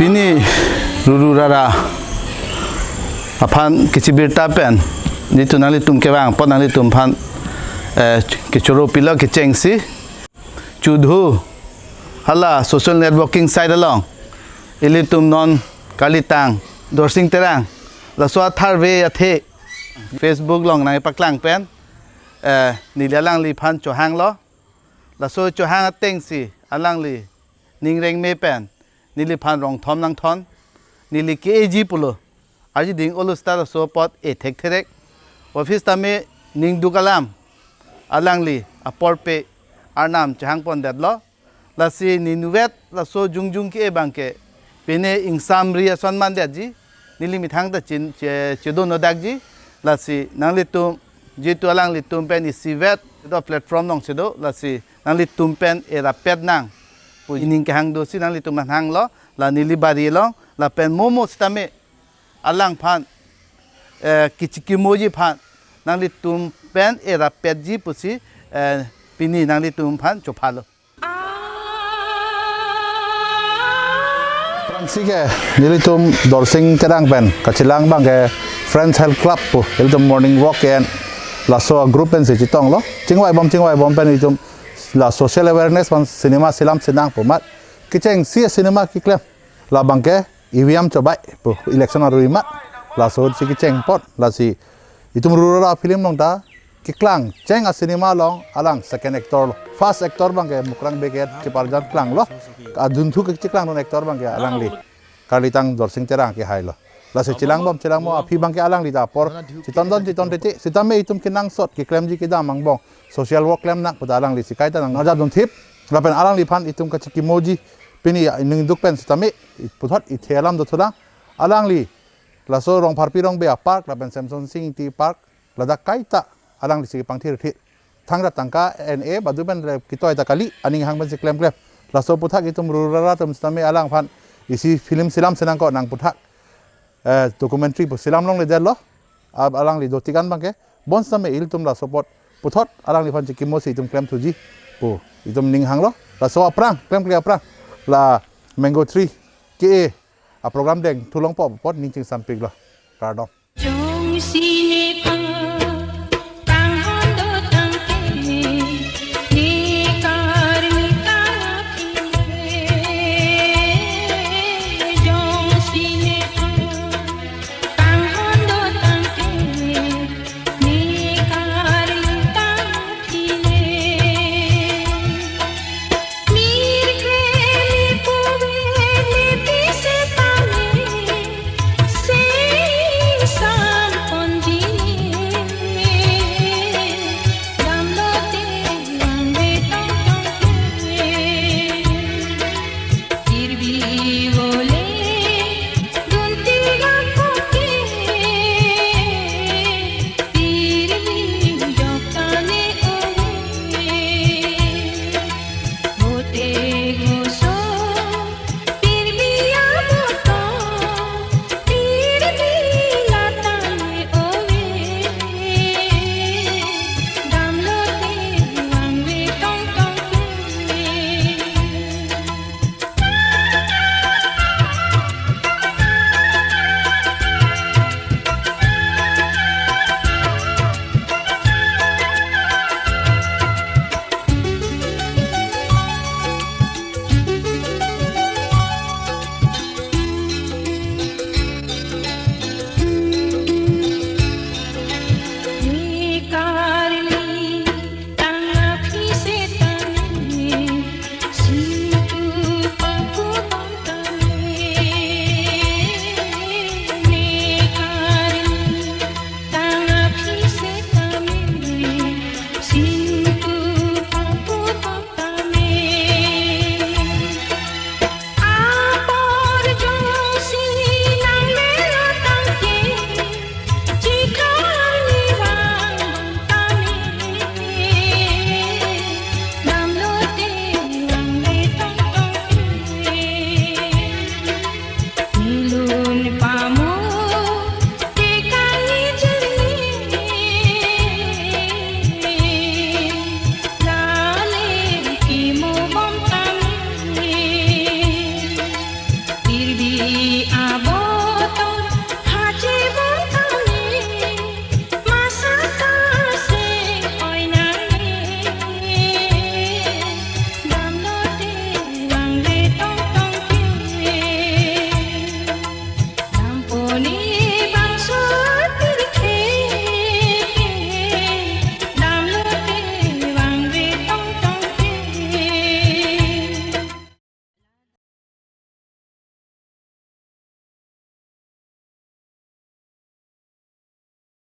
Pini Ruru Rara Apan kicibirta pen dito nali tum kewang pot nali tum pan kecuro pila kecengsi chudhu hala social networking site along ilitum non kalitang Dorsing Terang la so tharve athe Facebook long nai paklang pen nilalang li pan chohang lo la so chohang atengsi alang li ningreng me pen nili pan rong thom nang thon nili kg pulo aji ding olu star so pot e thek therek office tame ning dukalam alangli aporpe arnam chang pon dadlo la si ninuvet la so jungjung ke bangke pene ingsam ri sonman daji nili mithang ta chin chedo no dakji la si nangli tum jitu alangli tum pen isivet do platform nong sedo la si nangli tum pen e rapet nang pu ining ke hang do si nangli tum hang lo la nili bari lo la pen momo stame alang pan kichikimoji pan nangli tum pen era petji pusi pini nangli tum pan chopalo Fransike nili tum Dorsing Terang pen kachilang bang ke Friends Health Club pu nili tum morning walk and la so group pen se chitong lo chingwai bom pen itum la social awareness pan cinema silam sinang pu mat kicheng si cinema kiklem la bang ke IVM coba pu election aru imat la so si kicheng pot la si itum Ruru Rara film nong ta kiklang cheng a cinema long alang second actor first actor bang ke Mukrang Bey ke kiparjan klang lo adun thu ke kiklang non actor bang ke alang li kalitang Dorsing Terang ke hai lo la si chilang mo api bang ke alang li ta por chiton tete sitame itum kinang sot ki klem ji ki da mang bong social work klem nak puta alang li sikai ta nang ajab dun thip la pen alang li phan itum ka chikimoji pini ning duk pen sitame puthot ithelam do thulang alang li la so Rongpharpi Rong Bey park la pen Sarzonk Engti park la da kaita alang li si pangthir thi thang tangka NA badu ben kitoi ta kali aning hang ben si klem la so puthak itum Ruru Rara tum sitame alang phan isi film silam senang ko nang puthak documentary pu silam long le dello ab alang li dotikan bangke bon same il tum la support puthot alang li phan chikimosi tum klem thuji pu itum ning hang lo la so aprang klem aprang la mango tree ke a program deng thulong po pot ning ching sampik lo pardon